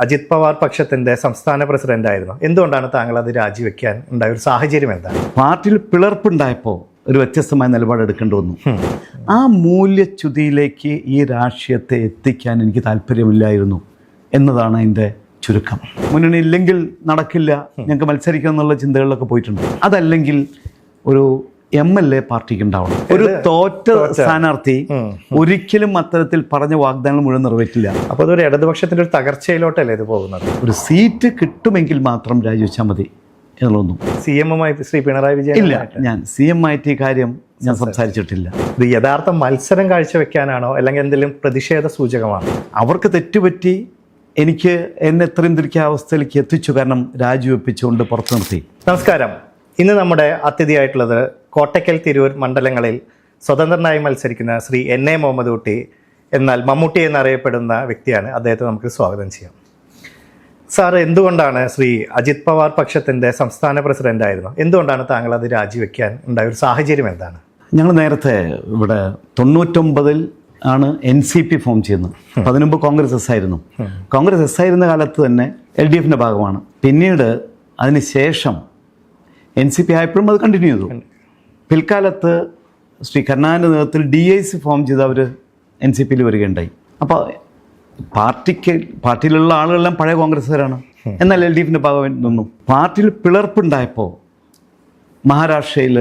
അജിത് പവാർ പക്ഷത്തിന്റെ സംസ്ഥാന പ്രസിഡന്റ് ആയിരുന്നു. എന്തുകൊണ്ടാണ് താങ്കൾ അത് രാജിവെക്കാൻ ഉണ്ടായ ഒരു സാഹചര്യം എന്താണ്? പാർട്ടിയിൽ പിളർപ്പുണ്ടായപ്പോൾ ഒരു വ്യത്യസ്തമായ നിലപാടെടുക്കേണ്ടി വന്നു. ആ മൂല്യച്യുതിയിലേക്ക് ഈ രാഷ്ട്രീയത്തെ എത്തിക്കാൻ എനിക്ക് താല്പര്യമില്ലായിരുന്നു എന്നതാണ് അതിൻ്റെ ചുരുക്കം. മുന്നണി ഇല്ലെങ്കിൽ നടക്കില്ല, ഞങ്ങൾക്ക് മത്സരിക്കണം എന്നുള്ള ചിന്തകളിലൊക്കെ പോയിട്ടുണ്ട്. അതല്ലെങ്കിൽ ഒരു MLA പാർട്ടിക്ക് ഉണ്ടാവണം. ഒരു തോറ്റ സ്ഥാനാർത്ഥി ഒരിക്കലും അത്തരത്തിൽ പറഞ്ഞ വാഗ്ദാനങ്ങൾ മുഴുവൻ നിറവേറ്റില്ല. അപ്പോൾ അതൊരു ഇടതുപക്ഷത്തിന്റെ ഒരു തകർച്ചയിലോട്ടല്ലേ ഇത് പോകുന്നത്? ഒരു സീറ്റ് കിട്ടുമെങ്കിൽ മാത്രം രാജിവെച്ചാൽ മതി എന്നുള്ളതൊന്നും CM-മായി ശ്രീ പിണറായി വിജയൻ ഇല്ല. ഞാൻ CM ആയിട്ട് ഈ കാര്യം ഞാൻ സംസാരിച്ചിട്ടില്ല. ഇത് യഥാർത്ഥ മത്സരം കാഴ്ചവെക്കാനാണോ അല്ലെങ്കിൽ എന്തെങ്കിലും പ്രതിഷേധ സൂചകമാണോ? അവർക്ക് തെറ്റുപറ്റി എനിക്ക് എന്നെ ഇത്രയും തിരിക്കുക അവസ്ഥയിലേക്ക് എത്തിച്ചു. കാരണം രാജിവെപ്പിച്ചുകൊണ്ട് പുറത്തു നിർത്തി. നമസ്കാരം. ഇന്ന് നമ്മുടെ അതിഥിയായിട്ടുള്ളത് കോട്ടയ്ക്കൽ, തിരൂർ മണ്ഡലങ്ങളിൽ സ്വതന്ത്രനായി മത്സരിക്കുന്ന ശ്രീ NA മുഹമ്മദ് കുട്ടി, എന്നാൽ മമ്മൂട്ടി എന്നറിയപ്പെടുന്ന വ്യക്തിയാണ്. അദ്ദേഹത്തെ നമുക്ക് സ്വാഗതം ചെയ്യാം. സാർ, എന്തുകൊണ്ടാണ് ശ്രീ അജിത് പവാർ പക്ഷത്തിന്റെ സംസ്ഥാന പ്രസിഡന്റ് ആയിരുന്നു. എന്തുകൊണ്ടാണ് താങ്കൾ അത് രാജിവെക്കാൻ ഉണ്ടായ ഒരു സാഹചര്യം എന്താണ്? ഞങ്ങൾ നേരത്തെ ഇവിടെ 99 ആണ് NCP ഫോം ചെയ്യുന്നത്. അതിനു മുമ്പ് കോൺഗ്രസ് എസ് ആയിരുന്നു. കോൺഗ്രസ് എസ് ആയിരുന്ന കാലത്ത് തന്നെ LDFന്റെ ഭാഗമാണ്. പിന്നീട് അതിന് ശേഷം NCP ആയപ്പോഴും അത് കണ്ടിന്യൂ ചെയ്തു. പിൽക്കാലത്ത് ശ്രീ കരുണാകരൻ്റെ നേതൃത്വത്തിൽ DIC ഫോം ചെയ്ത് അവർ NCPയിൽ വരികയുണ്ടായി. അപ്പോൾ പാർട്ടിയിലുള്ള ആളുകളെല്ലാം പഴയ കോൺഗ്രസ്സുകാരാണ്. എന്നാൽ LDFന്റെ ഭാഗമായി നിന്നു. പാർട്ടിയിൽ പിളർപ്പുണ്ടായപ്പോൾ മഹാരാഷ്ട്രയിൽ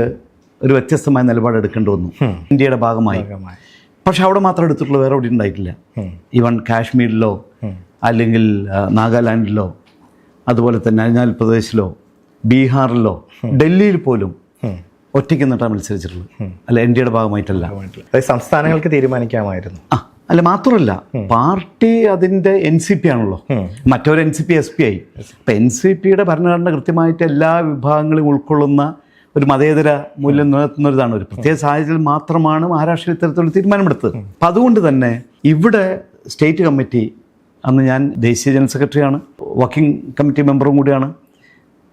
ഒരു വ്യത്യസ്തമായ നിലപാടെടുക്കേണ്ടി വന്നു, ഇന്ത്യയുടെ ഭാഗമായി. പക്ഷെ അവിടെ മാത്രം എടുത്തിട്ടുള്ള വേറെ എവിടെ ഉണ്ടായിട്ടില്ല. ഈവൻ കാശ്മീരിലോ അല്ലെങ്കിൽ നാഗാലാൻഡിലോ അതുപോലെ തന്നെ അരുണാചൽ പ്രദേശിലോ ബീഹാറിലോ ഡൽഹിയിൽ പോലും ഒറ്റയ്ക്ക് നിന്നിട്ടാണ് മത്സരിച്ചിട്ടുള്ളത്. അല്ല, ഇന്ത്യയുടെ ഭാഗമായിട്ടല്ല. സംസ്ഥാനങ്ങൾക്ക് തീരുമാനിക്കാമായിരുന്നു. അല്ല, മാത്രമല്ല പാർട്ടി അതിൻ്റെ NCP ആണല്ലോ. മറ്റൊരു NCP SP ആയി. അപ്പം NCPയുടെ ഭരണഘടന കൃത്യമായിട്ട് എല്ലാ വിഭാഗങ്ങളും ഉൾക്കൊള്ളുന്ന ഒരു മതേതര മൂല്യം നിലനിർത്തുന്ന ഒരിതാണ്. ഒരു പ്രത്യേക സാഹചര്യത്തിൽ മാത്രമാണ് മഹാരാഷ്ട്രയിൽ ഇത്തരത്തിലുള്ള തീരുമാനമെടുത്തത്. അപ്പം അതുകൊണ്ട് തന്നെ ഇവിടെ സ്റ്റേറ്റ് കമ്മിറ്റി, അന്ന് ഞാൻ ദേശീയ ജനറൽ സെക്രട്ടറിയാണ്, വർക്കിംഗ് കമ്മിറ്റി മെമ്പറും കൂടിയാണ്.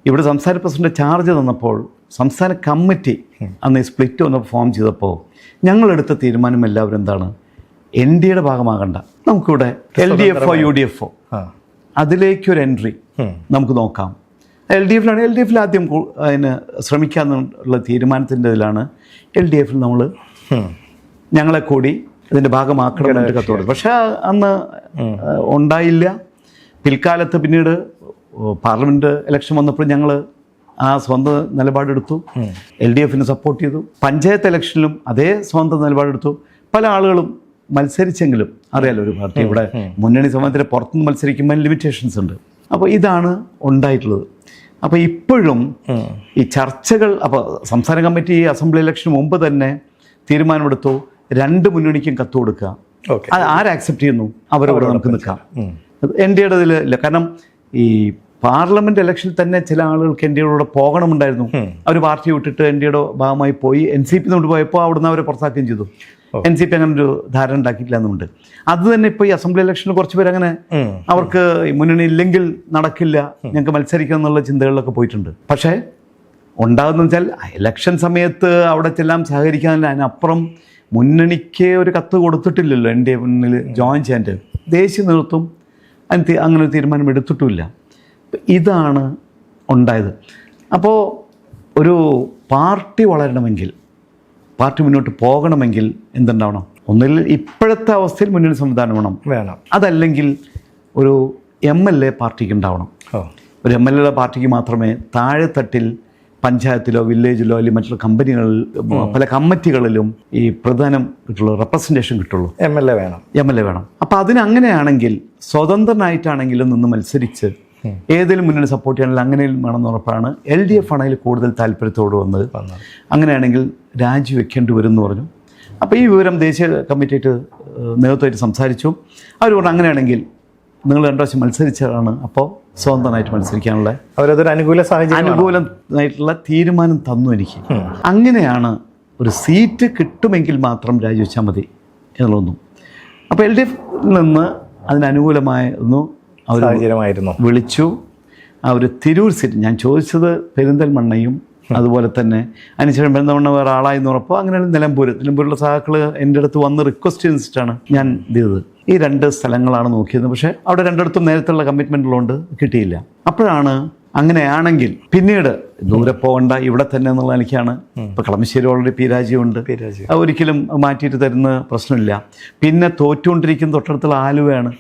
ഇവിടെ സംസ്ഥാന പ്രസിഡന്റ് ചാർജ് തന്നപ്പോൾ സംസ്ഥാന കമ്മിറ്റി അന്ന് സ്പ്ലിറ്റ് വന്നപ്പോൾ ഫോം ചെയ്തപ്പോൾ ഞങ്ങളെടുത്ത തീരുമാനം എല്ലാവരും എന്താണ്, NDAയുടെ ഭാഗമാകണ്ട, നമുക്കിവിടെ LDFO UDFO അതിലേക്കൊരു എൻട്രി നമുക്ക് നോക്കാം. LDFിൽ ആദ്യം അതിന് ശ്രമിക്കാന്നുള്ള തീരുമാനത്തിൻ്റെ ഇതിലാണ് LDFിൽ നമ്മൾ ഞങ്ങളെ കൂടി ഇതിൻ്റെ ഭാഗമാക്കണമെന്ന് കത്തോട്. പക്ഷേ അന്ന് ഉണ്ടായില്ല. പിൽക്കാലത്ത് പിന്നീട് പാർലമെൻറ്റ് ഇലക്ഷൻ വന്നപ്പോൾ ഞങ്ങൾ ആ സ്വന്തം നിലപാടെടുത്തു. LDFന് സപ്പോർട്ട് ചെയ്തു. പഞ്ചായത്ത് ഇലക്ഷനിലും അതേ സ്വന്തം നിലപാടെടുത്തു. പല ആളുകളും മത്സരിച്ചെങ്കിലും അറിയാലോ, ഒരു പാർട്ടി ഇവിടെ മുന്നണി സമയത്തിന് പുറത്തുനിന്ന് മത്സരിക്കുമ്പോൾ ലിമിറ്റേഷൻസ് ഉണ്ട്. അപ്പോൾ ഇതാണ് ഉണ്ടായിട്ടുള്ളത്. അപ്പോൾ ഇപ്പോഴും ഈ ചർച്ചകൾ, അപ്പോൾ സംസ്ഥാന കമ്മിറ്റി അസംബ്ലി ഇലക്ഷന് മുമ്പ് തന്നെ തീരുമാനമെടുത്തു, 2 മുന്നണിക്കും കത്ത് കൊടുക്കുക. അത് ആക്സെപ്റ്റ് ചെയ്യുന്നു അവരോട് നമുക്ക് നിൽക്കാം. NDAയുടെ ഇതിലില്ല. കാരണം ഈ പാർലമെന്റ് ഇലക്ഷനിൽ തന്നെ ചില ആളുകൾക്ക് NDAയുടെ പോകണമുണ്ടായിരുന്നു. അവർ പാർട്ടി വിട്ടിട്ട് NDAയുടെ ഭാഗമായി പോയി. NCP കൊണ്ട് പോയപ്പോൾ അവിടുന്ന് അവരെ പുറത്താക്കുകയും ചെയ്തു. NCP അങ്ങനെ ഒരു ധാരണ ഉണ്ടാക്കിയിട്ടില്ല എന്നുണ്ട്. അത് തന്നെ ഇപ്പോൾ ഈ അസംബ്ലി ഇലക്ഷനിൽ കുറച്ച് പേര് അങ്ങനെ അവർക്ക് മുന്നണി ഇല്ലെങ്കിൽ നടക്കില്ല, ഞങ്ങൾക്ക് മത്സരിക്കണം എന്നുള്ള ചിന്തകളിലൊക്കെ പോയിട്ടുണ്ട്. പക്ഷേ ഉണ്ടാകുന്ന വെച്ചാൽ ഇലക്ഷൻ സമയത്ത് അവിടെ ചെല്ലാം സഹകരിക്കാനില്ല. അതിനപ്പുറം മുന്നണിക്ക് ഒരു കത്ത് കൊടുത്തിട്ടില്ലല്ലോ NDA മുന്നിൽ ജോയിൻ ചെയ്യാൻ. ദേശീയ നേതൃത്വം അങ്ങനെ ഒരു തീരുമാനം എടുത്തിട്ടുമില്ല. ഇതാണ് ഉണ്ടായത്. അപ്പോൾ ഒരു പാർട്ടി വളരണമെങ്കിൽ, പാർട്ടി മുന്നോട്ട് പോകണമെങ്കിൽ എന്തുണ്ടാവണം? ഒന്നിൽ ഇപ്പോഴത്തെ അവസ്ഥയിൽ മുന്നണി സംവിധാനം വേണം. അതല്ലെങ്കിൽ ഒരു MLA പാർട്ടിക്ക് ഉണ്ടാവണം. ഒരു MLA പാർട്ടിക്ക് മാത്രമേ താഴെത്തട്ടിൽ പഞ്ചായത്തിലോ വില്ലേജിലോ അല്ലെങ്കിൽ മറ്റുള്ള കമ്പനികളിൽ പല കമ്മിറ്റികളിലും ഈ പ്രധാനം കിട്ടുള്ളൂ, റെപ്രസെൻറ്റേഷൻ കിട്ടുള്ളൂ. MLA വേണം. അപ്പം അതിനങ്ങനെയാണെങ്കിൽ സ്വതന്ത്രനായിട്ടാണെങ്കിലും നിന്ന് മത്സരിച്ച് ഏതെങ്കിലും മുന്നണി സപ്പോർട്ട് ചെയ്യാനുള്ള അങ്ങനെ വേണമെന്ന് ഉറപ്പാണ്. LDF ആണെങ്കിൽ കൂടുതൽ താല്പര്യത്തോട് വന്നത്. അങ്ങനെയാണെങ്കിൽ രാജിവെക്കേണ്ടി വരും എന്ന് പറഞ്ഞു. അപ്പോൾ ഈ വിവരം ദേശീയ കമ്മിറ്റിയായിട്ട് നേതൃത്വമായിട്ട് സംസാരിച്ചു. അവർ പറഞ്ഞു അങ്ങനെയാണെങ്കിൽ നിങ്ങൾ 2 പ്രാവശ്യം മത്സരിച്ചതാണ്, അപ്പോൾ സ്വതന്ത്രമായിട്ട് മത്സരിക്കാനുള്ള അവരതൊരു അനുകൂലമായിട്ടുള്ള തീരുമാനം തന്നു എനിക്ക്. അങ്ങനെയാണ് ഒരു സീറ്റ് കിട്ടുമെങ്കിൽ മാത്രം രാജിവെച്ചാൽ മതി എന്നുള്ളതൊന്നും. അപ്പോൾ LDF നിന്ന് അതിനനുകൂലമായിരുന്നു അവർ വിളിച്ചു. ആ ഒരു തിരൂർ സീറ്റ് ഞാൻ ചോദിച്ചത് പെരിന്തൽമണ്ണയും അതുപോലെ തന്നെ അതിനുശേഷം പെരുന്തമണ്ണ വേറെ ആളായി എന്ന് ഉറപ്പോൾ അങ്ങനെ നിലമ്പൂരിലുള്ള സഹാക്കൾ എൻ്റെ അടുത്ത് വന്ന് റിക്വസ്റ്റ് ചെയ്തിട്ടാണ് ഞാൻ ഇത് ചെയ്തത്. ഈ 2 സ്ഥലങ്ങളാണ് നോക്കിയത്. പക്ഷേ അവിടെ രണ്ടിടത്തും നേരത്തുള്ള കമ്മിറ്റ്മെൻറ്റുള്ളതുകൊണ്ട് കിട്ടിയില്ല. അപ്പോഴാണ് അങ്ങനെയാണെങ്കിൽ പിന്നീട് ദൂരെ പോകണ്ട ഇവിടെ തന്നെ എന്നുള്ള എനിക്കാണ്. ഇപ്പൊ കളമശ്ശേരി ഓൾറെഡി പീരാജിയുണ്ട്, ഒരിക്കലും മാറ്റിയിട്ട് തരുന്ന പ്രശ്നമില്ല. പിന്നെ തോറ്റുകൊണ്ടിരിക്കുന്ന തൊട്ടടുത്തുള്ള ആലുവയാണ്.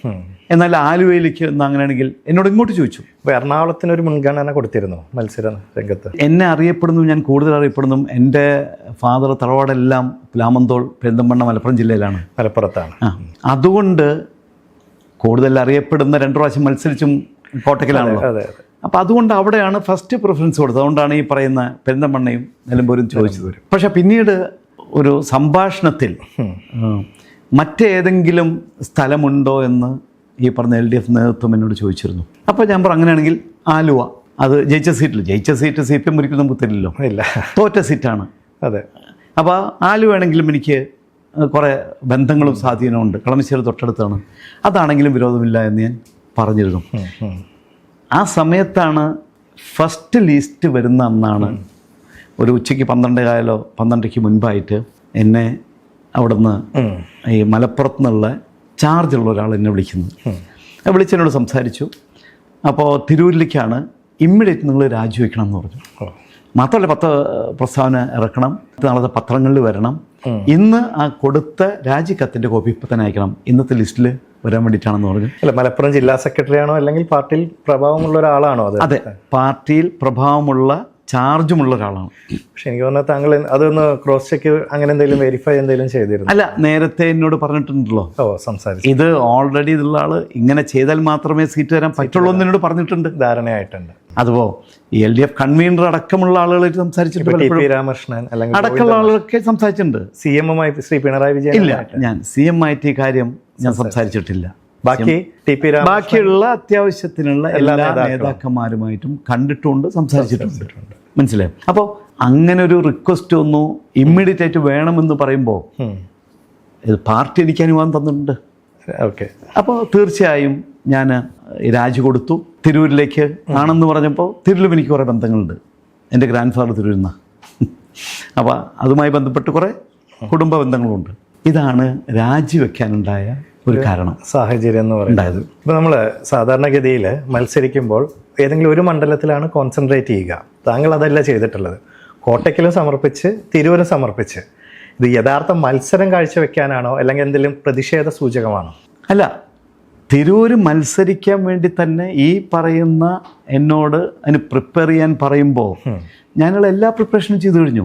എന്നാൽ ആലുവയിലേക്ക് അങ്ങനെയാണെങ്കിൽ എന്നോട് ഇങ്ങോട്ട് ചോദിച്ചു. എറണാകുളത്തിന് ഒരു മുൻഗണന കൊടുത്തിരുന്നു മത്സര രംഗത്ത്? എന്നെ അറിയപ്പെടുന്നു, ഞാൻ കൂടുതൽ അറിയപ്പെടുന്നു. എൻ്റെ ഫാദർ തറവാടെല്ലാം പ്ലാമന്തോൾ, പെരിന്തൽമണ്ണ, മലപ്പുറം ജില്ലയിലാണ്. മലപ്പുറത്താണ്. അതുകൊണ്ട് കൂടുതൽ അറിയപ്പെടുന്ന 2 പ്രാവശ്യം മത്സരിച്ചും കോട്ടക്കലാണല്ലോ. അപ്പം അതുകൊണ്ട് അവിടെയാണ് ഫസ്റ്റ് പ്രിഫറൻസ് കൊടുത്തത്. അതുകൊണ്ടാണ് ഈ പറയുന്ന പെരിന്തൽമണ്ണയും നിലമ്പൂരും ചോദിച്ചത്. പക്ഷെ പിന്നീട് ഒരു സംഭാഷണത്തിൽ മറ്റേതെങ്കിലും സ്ഥലമുണ്ടോ എന്ന് ഈ പറഞ്ഞ LDF നേതൃത്വം എന്നോട് ചോദിച്ചിരുന്നു. അപ്പോൾ ഞാൻ പറഞ്ഞു അങ്ങനെയാണെങ്കിൽ ആലുവ, അത് ജയിച്ച സീറ്റ് CPM ഒരിക്കലും നമുക്ക് തരില്ലല്ലോ, ഇല്ല, തോറ്റ സീറ്റാണ്. അതെ. അപ്പോൾ ആലുവയാണെങ്കിലും എനിക്ക് കുറേ ബന്ധങ്ങളും സ്വാധീനമുണ്ട്, കളമശ്ശേരി തൊട്ടടുത്താണ്, അതാണെങ്കിലും വിരോധമില്ല എന്ന് ഞാൻ പറഞ്ഞിരുന്നു. ആ സമയത്താണ് ഫസ്റ്റ് ലിസ്റ്റ് വരുന്ന അന്നാണ് ഒരു ഉച്ചയ്ക്ക് 12:00 മുൻപായിട്ട് എന്നെ അവിടുന്ന് ഈ മലപ്പുറത്ത് നിന്നുള്ള ചാർജുള്ള ഒരാൾ എന്നെ വിളിച്ചെന്നോട് സംസാരിച്ചു. അപ്പോൾ തിരൂരിലേക്കാണ്, ഇമ്മീഡിയറ്റ് നിങ്ങൾ രാജിവെക്കണം എന്ന് പറഞ്ഞു. മാത്രമല്ല 10 പ്രസ്താവന ഇറക്കണം, നാളത്തെ പത്രങ്ങളിൽ വരണം, ഇന്ന് ആ കൊടുത്ത രാജിക്കത്തിൻ്റെ കോപ്പി ഇപ്പം തന്നെ അയക്കണം, ഇന്നത്തെ ലിസ്റ്റിൽ വരാൻ വേണ്ടിയിട്ടാണെന്ന് പറഞ്ഞു. അല്ല, മലപ്പുറം ജില്ലാ സെക്രട്ടറി ആണോ അല്ലെങ്കിൽ പാർട്ടിയിൽ പ്രഭാവമുള്ള ഒരാളാണോ? അതെ, പാർട്ടിയിൽ പ്രഭാവമുള്ള ചാർജുമുള്ള ഒരാളാണ്. പക്ഷെ എനിക്ക് തോന്നുന്നത് താങ്കൾ അതൊന്ന് ക്രോസ് ചെക്ക് അങ്ങനെ എന്തെങ്കിലും വെരിഫൈ എന്തെങ്കിലും ചെയ്തിരുന്നു? അല്ല, നേരത്തെ എന്നോട് പറഞ്ഞിട്ടുണ്ടല്ലോ. സംസാരിച്ചു. ഇത് ഓൾറെഡി ഇതുള്ള ആള് ഇങ്ങനെ ചെയ്താൽ മാത്രമേ സീറ്റ് തരാൻ പറ്റുള്ളൂ എന്ന് എന്നോട് പറഞ്ഞിട്ടുണ്ട്, ധാരണയായിട്ടുണ്ട്. അതുപോ ഈ LDF കൺവീനർ അടക്കമുള്ള ആളുകളായിട്ട് സംസാരിച്ചിട്ടുണ്ട്, രാമകൃഷ്ണൻ അടക്കമുള്ള ആളുകളൊക്കെ സംസാരിച്ചിട്ടുണ്ട്. CM-മായി ശ്രീ പിണറായി വിജയൻ ഇല്ല, ഞാൻ CM-ആയിട്ട് ഈ കാര്യം ഞാൻ സംസാരിച്ചിട്ടില്ല. ബാക്കിയുള്ള അത്യാവശ്യത്തിനുള്ള എല്ലാ നേതാക്കന്മാരുമായിട്ടും കണ്ടിട്ടുണ്ട്, സംസാരിച്ചിട്ടുണ്ട്. മനസ്സിലായി? അപ്പോൾ അങ്ങനെ ഒരു റിക്വസ്റ്റ് ഒന്നും ഇമ്മീഡിയറ്റ് ആയിട്ട് വേണമെന്ന് പറയുമ്പോൾ ഇത് പാർട്ടി എനിക്ക് അനുവാദം തന്നിട്ടുണ്ട്. ഓക്കെ. അപ്പോൾ തീർച്ചയായും ഞാൻ രാജി കൊടുത്തു. തിരൂരിലേക്ക് ആണെന്ന് പറഞ്ഞപ്പോൾ തിരൂരിലും എനിക്ക് കുറേ ബന്ധങ്ങളുണ്ട്. എൻ്റെ ഗ്രാൻഡ് ഫാദർ തിരൂരിൽ നിന്നാണ്. അപ്പോൾ അതുമായി ബന്ധപ്പെട്ട് കുറേ കുടുംബ ബന്ധങ്ങളുണ്ട്. ഇതാണ് രാജിവെക്കാനുണ്ടായ ഒരു കാരണം, സാഹചര്യം എന്ന് പറയുന്നത്. ഇപ്പോൾ നമ്മൾ സാധാരണഗതിയിൽ മത്സരിക്കുമ്പോൾ ഏതെങ്കിലും ഒരു മണ്ഡലത്തിലാണ് കോൺസെൻട്രേറ്റ് ചെയ്യുക. താങ്കൾ അതല്ല ചെയ്തിട്ടുള്ളത്. കോട്ടയ്ക്കലും സമർപ്പിച്ച് തിരൂരും സമർപ്പിച്ച്. ഇത് യഥാർത്ഥ മത്സരം കാഴ്ചവെക്കാനാണോ അല്ലെങ്കിൽ എന്തെങ്കിലും പ്രതിഷേധ സൂചകമാണോ? അല്ല, തിരൂര് മത്സരിക്കാൻ വേണ്ടി തന്നെ ഈ പറയുന്ന എന്നോട് അതിന് പ്രിപ്പയർ ചെയ്യാൻ പറയുമ്പോൾ ഞാനുള്ള എല്ലാ പ്രിപ്പറേഷനും ചെയ്തു കഴിഞ്ഞു.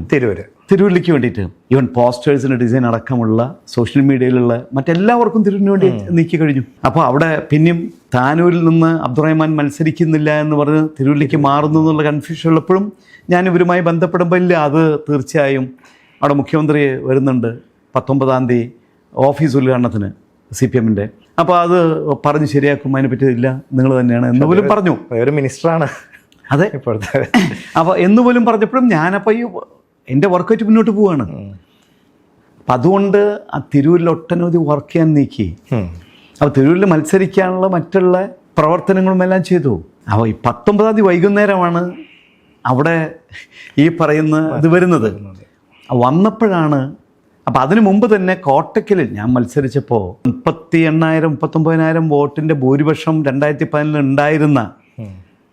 തിരൂരിലേക്ക് വേണ്ടിയിട്ട് ഈവൻ പോസ്റ്റേഴ്സിൻ്റെ ഡിസൈൻ അടക്കമുള്ള സോഷ്യൽ മീഡിയയിലുള്ള മറ്റെല്ലാവർക്കും തിരൂരിന് വേണ്ടി നീക്കി കഴിഞ്ഞു. അപ്പോൾ അവിടെ പിന്നെയും താനൂരിൽ നിന്ന് അബ്ദുറഹ്മാൻ മത്സരിക്കുന്നില്ല എന്ന് പറഞ്ഞ് തിരൂരിലേക്ക് മാറുന്നു എന്നുള്ള കൺഫ്യൂഷൻ ഉള്ളപ്പോഴും ഞാൻ ഇവരുമായി ബന്ധപ്പെടുമ്പോൾ ഇല്ല, അത് തീർച്ചയായും അവിടെ മുഖ്യമന്ത്രി വരുന്നുണ്ട് 19-ാം തീയതി ഓഫീസ് ഉദ്ഘാടനത്തിന് CPM-ൻ്റെ. അപ്പോൾ അത് പറഞ്ഞ് ശരിയാക്കും, അതിനെ പറ്റിയില്ല, നിങ്ങൾ തന്നെയാണ് എന്ന് പോലും പറഞ്ഞു. ഒരു മിനിസ്റ്ററാണ്. അതെ, ഇപ്പോഴത്തെ. അപ്പോൾ എന്ന് പോലും പറഞ്ഞപ്പോഴും ഞാനപ്പോൾ ഈ എൻ്റെ വർക്കായിട്ട് മുന്നോട്ട് പോവുകയാണ്. അപ്പം അതുകൊണ്ട് ആ തിരൂരിൽ ഒട്ടനവധി വർക്ക് ചെയ്യാൻ നീക്കി. അപ്പോൾ തിരൂരിൽ മത്സരിക്കാനുള്ള മറ്റുള്ള പ്രവർത്തനങ്ങളും എല്ലാം ചെയ്തു. അപ്പോൾ ഈ 19-ാം തീയതി വൈകുന്നേരമാണ് അവിടെ ഈ പറയുന്ന ഇത് വരുന്നത്. വന്നപ്പോഴാണ്, അപ്പം അതിനു മുമ്പ് തന്നെ കോട്ടയ്ക്കലിൽ ഞാൻ മത്സരിച്ചപ്പോൾ 38,000-39,000 വോട്ടിൻ്റെ ഭൂരിപക്ഷം 2014 ഉണ്ടായിരുന്ന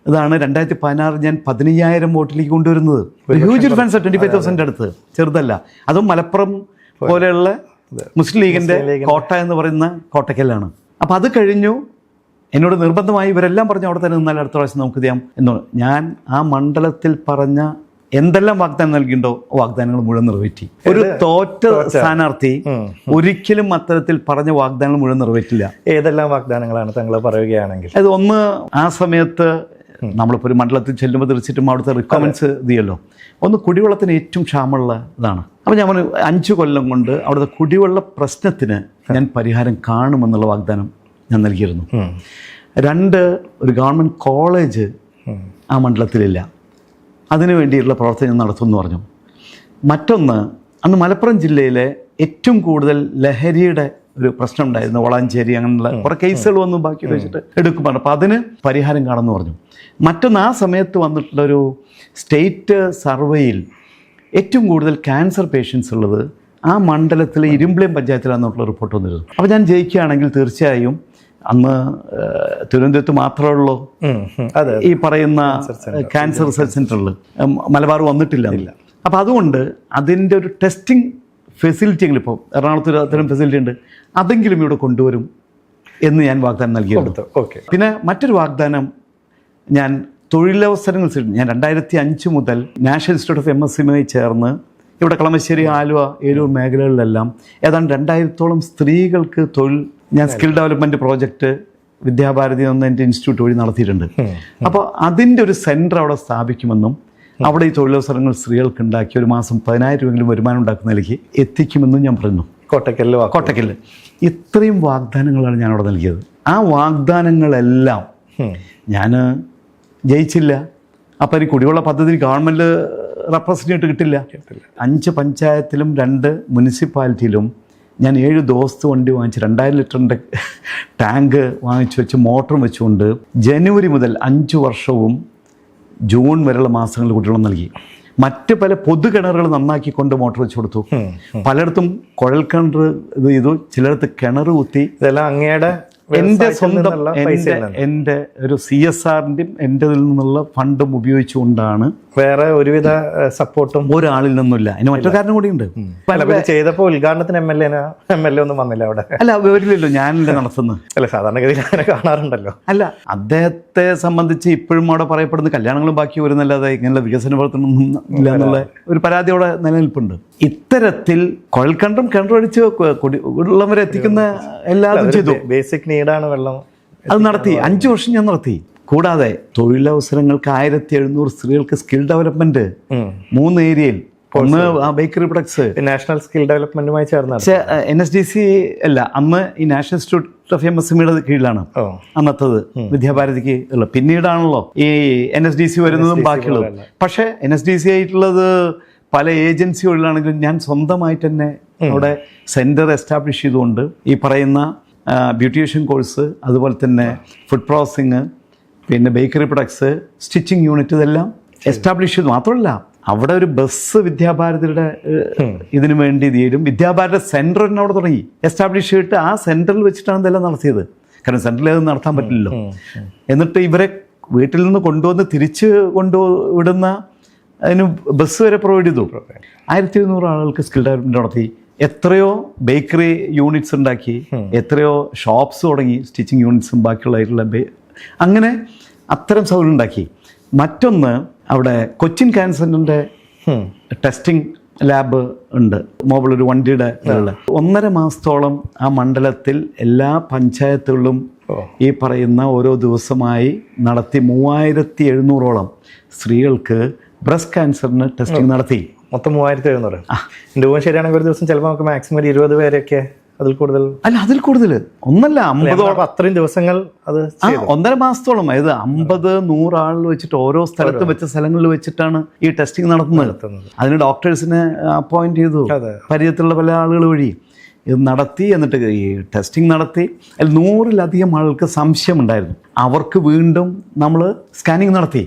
ഇതാണ് 2016 ഞാൻ 15,000 വോട്ടിലേക്ക് കൊണ്ടുവരുന്നത്. ഹ്യൂജ് ഡിഫറൻസ്, 25,000 അടുത്ത്, ചെറുതല്ല. അതും മലപ്പുറം പോലെയുള്ള മുസ്ലിം ലീഗിൻ്റെ കോട്ട എന്ന് പറയുന്ന കോട്ടയ്ക്കലാണ്. അപ്പം അത് കഴിഞ്ഞു. എന്നോട് നിർബന്ധമായി ഇവരെല്ലാം പറഞ്ഞു അവിടെ തന്നെ നിന്നാൽ അടുത്ത പ്രാവശ്യം നമുക്ക് ചെയ്യാം എന്ന്. ഞാൻ ആ മണ്ഡലത്തിൽ പറഞ്ഞ എന്തെല്ലാം വാഗ്ദാനം നൽകിയിട്ടുണ്ടോ വാഗ്ദാനങ്ങൾ മുഴുവൻ നിറവേറ്റി. ഒരു തോറ്റ സ്ഥാനാർത്ഥി ഒരിക്കലും അത്തരത്തിൽ പറഞ്ഞ വാഗ്ദാനങ്ങൾ മുഴുവൻ നിറവേറ്റില്ല. ഏതെല്ലാം വാഗ്ദാനങ്ങളാണ് താങ്കൾ പറയുകയാണെങ്കിൽ? അത് ഒന്ന്, ആ സമയത്ത് നമ്മളിപ്പോൾ ഒരു മണ്ഡലത്തിൽ ചെല്ലുമ്പോൾ തീർച്ചയായിട്ടും അവിടുത്തെ റിക്വയർമെൻറ്റ്സ് ഇതിയല്ലോ. ഒന്ന്, കുടിവെള്ളത്തിന് ഏറ്റവും ക്ഷാമമുള്ള ഇതാണ്. അപ്പോൾ ഞാൻ 5 കൊല്ലം കൊണ്ട് അവിടുത്തെ കുടിവെള്ള പ്രശ്നത്തിന് ഞാൻ പരിഹാരം കാണുമെന്നുള്ള വാഗ്ദാനം ഞാൻ നൽകിയിരുന്നു. 2, ഒരു ഗവൺമെൻറ് കോളേജ് ആ മണ്ഡലത്തിലില്ല, അതിനു വേണ്ടിയിട്ടുള്ള പ്രവർത്തനം നടത്തുമെന്ന് പറഞ്ഞു. മറ്റൊന്ന്, അന്ന് മലപ്പുറം ജില്ലയിലെ ഏറ്റവും കൂടുതൽ ലഹരിയുടെ ഒരു പ്രശ്നം ഉണ്ടായിരുന്നു, വളാഞ്ചേരി അങ്ങനെയുള്ള കുറേ കേസുകൾ വന്നു, ബാക്കി വെച്ചിട്ട് എടുക്കും പറഞ്ഞു. അപ്പോൾ അതിന് പരിഹാരം കാണുമെന്ന് പറഞ്ഞു. മറ്റൊന്ന്, ആ സമയത്ത് വന്നിട്ടുള്ളൊരു സ്റ്റേറ്റ് സർവേയിൽ ഏറ്റവും കൂടുതൽ ക്യാൻസർ പേഷ്യൻസ് ഉള്ളത് ആ മണ്ഡലത്തിലെ ഇരുമ്പിളിയം പഞ്ചായത്തിലാണെന്നുള്ള റിപ്പോർട്ട് വന്നിരുന്നു. അപ്പോൾ ഞാൻ ജയിക്കുകയാണെങ്കിൽ തീർച്ചയായും അന്ന് തിരുവനന്തപുരത്ത് മാത്രമേ ഉള്ളൂ ഈ പറയുന്ന ക്യാൻസർ റിസർച്ച് സെൻ്ററിൽ, മലബാർ വന്നിട്ടില്ല. അപ്പോൾ അതുകൊണ്ട് അതിൻ്റെ ഒരു ടെസ്റ്റിംഗ് ഫെസിലിറ്റിയെങ്കിലും, ഇപ്പോൾ എറണാകുളത്ത് അത്തരം ഫെസിലിറ്റി ഉണ്ട്, അതെങ്കിലും ഇവിടെ കൊണ്ടുവരും എന്ന് ഞാൻ വാഗ്ദാനം നൽകിയിരുന്നു. പിന്നെ മറ്റൊരു വാഗ്ദാനം, ഞാൻ തൊഴിലവസരങ്ങൾ ഞാൻ 2005 മുതൽ നാഷണൽ ഇൻസ്റ്റിറ്റ്യൂട്ട് ഓഫ് MSCയുമായി ചേർന്ന് ഇവിടെ കളമശ്ശേരി, ആലുവ, ഏലൂർ മേഖലകളിലെല്ലാം ഏതാണ്ട് 2000-ഓളം സ്ത്രീകൾക്ക് തൊഴിൽ ഞാൻ സ്കിൽ ഡെവലപ്മെൻറ്റ് പ്രോജക്റ്റ് വിദ്യാഭാരതി എന്ന എൻ്റെ ഇൻസ്റ്റിറ്റ്യൂട്ട് വഴി നടത്തിയിട്ടുണ്ട്. അപ്പോൾ അതിൻ്റെ ഒരു സെൻറ്റർ അവിടെ സ്ഥാപിക്കുമെന്നും അവിടെ ഈ തൊഴിലവസരങ്ങൾ സ്ത്രീകൾക്ക് ഉണ്ടാക്കി ഒരു മാസം 10,000 രൂപയെങ്കിലും വരുമാനം ഉണ്ടാക്കുന്ന നിലയ്ക്ക് എത്തിക്കുമെന്നും ഞാൻ പറഞ്ഞു. കോട്ടക്കലിൽ ഇത്രയും വാഗ്ദാനങ്ങളാണ് ഞാൻ അവിടെ നൽകിയത്. ആ വാഗ്ദാനങ്ങളെല്ലാം ഞാൻ ജയിച്ചില്ല. അപ്പോൾ ഈ കുടിവെള്ള പദ്ധതി ഗവൺമെൻറ് റെപ്രസെൻറ്റേറ്റ് കിട്ടില്ല. 5 പഞ്ചായത്തിലും 2 മുനിസിപ്പാലിറ്റിയിലും ഞാൻ 7 ദിവസത്തെ വണ്ടി വാങ്ങിച്ച് 2000 ലിറ്ററിൻ്റെ ടാങ്ക് വാങ്ങിച്ചു വെച്ച് മോട്ടറും വെച്ചുകൊണ്ട് ജനുവരി മുതൽ 5 വർഷവും ജൂൺ വരെയുള്ള മാസങ്ങളിൽ കുടിവെള്ളം നൽകി. മറ്റ് പല പൊതുകിണറുകൾ നന്നാക്കിക്കൊണ്ട് മോട്ടർ വെച്ച് കൊടുത്തു. പലയിടത്തും കുഴൽ കിണർ ഇത് ചെയ്തു, ചിലയിടത്ത് കിണർ കുത്തി. ഇതെല്ലാം അങ്ങയുടെ എൻ്റെ സ്വന്തം എൻ്റെ ഒരു CSRൻ്റെയും എൻ്റെതിൽ നിന്നുള്ള ഫണ്ടും ഉപയോഗിച്ചുകൊണ്ടാണ്. വേറെ ഒരുവിധ സപ്പോർട്ടും ഒരാളിൽ നിന്നില്ല. അതിന് മറ്റൊരു കാരണം കൂടിയുണ്ട്. ചെയ്തപ്പോൾ ഉദ്ഘാടനത്തിന് MLA ഒന്നും വന്നില്ല അവിടെ. അല്ല, വരില്ലല്ലോ, ഞാനല്ലേ നടത്തുന്നത്. അല്ല, സാധാരണഗതിയിൽ അങ്ങനെ കാണാറുണ്ടല്ലോ. അല്ല, അദ്ദേഹത്തെ സംബന്ധിച്ച് ഇപ്പോഴും അവിടെ പറയപ്പെടുന്ന കല്യാണങ്ങളും ബാക്കി വരുന്നല്ലാതെ ഇങ്ങനെയുള്ള വികസന പ്രവർത്തനമൊന്നും ഇല്ല എന്നുള്ള ഒരു പരാതി അവിടെ നിലനിൽപ്പുണ്ട്. ഇത്തരത്തിൽ കുഴൽക്കിണറും കിണറടിച്ച് വെള്ളം വരെ എത്തിക്കുന്ന എല്ലാതും ചെയ്തു. ബേസിക് നീഡാണ് വെള്ളം. അത് നടത്തി. 5 വർഷം ഞാൻ നടത്തി. കൂടാതെ തൊഴിലവസരങ്ങൾക്ക് 1700 സ്ത്രീകൾക്ക് സ്കിൽ ഡെവലപ്മെന്റ് 3 ഏരിയയിൽ. ഒന്ന് ബേക്കറി പ്രൊഡക്ട്സ്, നാഷണൽ സ്കിൽ ഡെവലപ്മെന്റുമായി ചേർന്ന് NSDC അല്ല, അന്ന് ഈ നാഷണൽ ഇൻസ്റ്റിറ്റ്യൂട്ട് ഓഫ് MSCയുടെ കീഴിലാണ് അന്നത്തത് വിദ്യാഭാരതിക്ക് ഉള്ളത്. പിന്നീടാണല്ലോ ഈ NSDC വരുന്നതും ബാക്കിയുള്ളതും. പക്ഷേ NSDC ആയിട്ടുള്ളത് പല ഏജൻസികളിലാണെങ്കിലും ഞാൻ സ്വന്തമായിട്ട് തന്നെ അവിടെ സെൻറ്റർ എസ്റ്റാബ്ലിഷ് ചെയ്തുകൊണ്ട് ഈ പറയുന്ന ബ്യൂട്ടീഷ്യൻ കോഴ്സ്, അതുപോലെ തന്നെ ഫുഡ് പ്രോസസ്സിങ്, പിന്നെ ബേക്കറി പ്രൊഡക്ട്സ്, സ്റ്റിച്ചിങ് യൂണിറ്റ്, ഇതെല്ലാം എസ്റ്റാബ്ലിഷ് ചെയ്തു. മാത്രമല്ല അവിടെ ഒരു ബസ് വിദ്യാഭാരതിയുടെ ഇതിനു വേണ്ടി തീരും വിദ്യാഭാരതി സെൻറ്റർ തന്നെ അവിടെ തുടങ്ങി എസ്റ്റാബ്ലിഷ് ചെയ്തിട്ട് ആ സെൻറ്ററിൽ വെച്ചിട്ടാണ് ഇതെല്ലാം നടത്തിയത്. കാരണം സെൻറ്ററിൽ അത് നടത്താൻ പറ്റില്ലല്ലോ. എന്നിട്ട് ഇവരെ വീട്ടിൽ നിന്ന് കൊണ്ടുവന്ന് തിരിച്ച് കൊണ്ടുവിടുന്ന അതിന് ബസ് വരെ പ്രൊവൈഡ് ചെയ്തു. 1200 ആളുകൾക്ക് സ്കിൽ ഡെവലപ്മെൻറ്റ് നടത്തി. എത്രയോ ബേക്കറി യൂണിറ്റ്സ് ഉണ്ടാക്കി, എത്രയോ ഷോപ്സ് തുടങ്ങി, സ്റ്റിച്ചിങ് യൂണിറ്റ്സും ബാക്കിയുള്ളതായിട്ടുള്ള അങ്ങനെ അത്തരം സൗകര്യം ഉണ്ടാക്കി. മറ്റൊന്ന്, അവിടെ കൊച്ചിൻ ക്യാൻസറിൻ്റെ ടെസ്റ്റിംഗ് ലാബ് ഉണ്ട്, മൊബൈൽ ഒരു വണ്ടിയുടെ ഉള്ള. 1.5 മാസത്തോളം ആ മണ്ഡലത്തിൽ എല്ലാ പഞ്ചായത്തുകളിലും ഈ പറയുന്ന ഓരോ ദിവസമായി നടത്തി 3700ഓളം സ്ത്രീകൾക്ക് ബ്രസ്റ്റ് ക്യാൻസറിന് ടെസ്റ്റിംഗ് നടത്തി. മൊത്തം 3700. എൻ്റെ ഊഹം ശരിയാണെങ്കിൽ ഒരു ദിവസം ചിലപ്പോൾ നമുക്ക് മാക്സിമം 20 പേരൊക്കെ, അതിൽ കൂടുതൽ അല്ല, അതിൽ കൂടുതൽ ഒന്നല്ല, 50 അത്രയും ദിവസങ്ങൾ അത് 1.5 മാസത്തോളം. അതായത് 50-100 ആളിൽ വെച്ചിട്ട് ഓരോ സ്ഥലത്ത് വെച്ച സ്ഥലങ്ങളിൽ വെച്ചിട്ടാണ് ഈ ടെസ്റ്റിംഗ് നടത്തുന്നത്. അതിന് ഡോക്ടേഴ്സിനെ അപ്പോയിന്റ് ചെയ്തു, പരിചയത്തിലുള്ള പല ആളുകൾ വഴി ഇത് നടത്തി. എന്നിട്ട് ഈ ടെസ്റ്റിംഗ് നടത്തി. അതിൽ 100-ലധികം ആളുകൾക്ക് സംശയം ഉണ്ടായിരുന്നു. അവർക്ക് വീണ്ടും നമ്മൾ സ്കാനിങ് നടത്തി.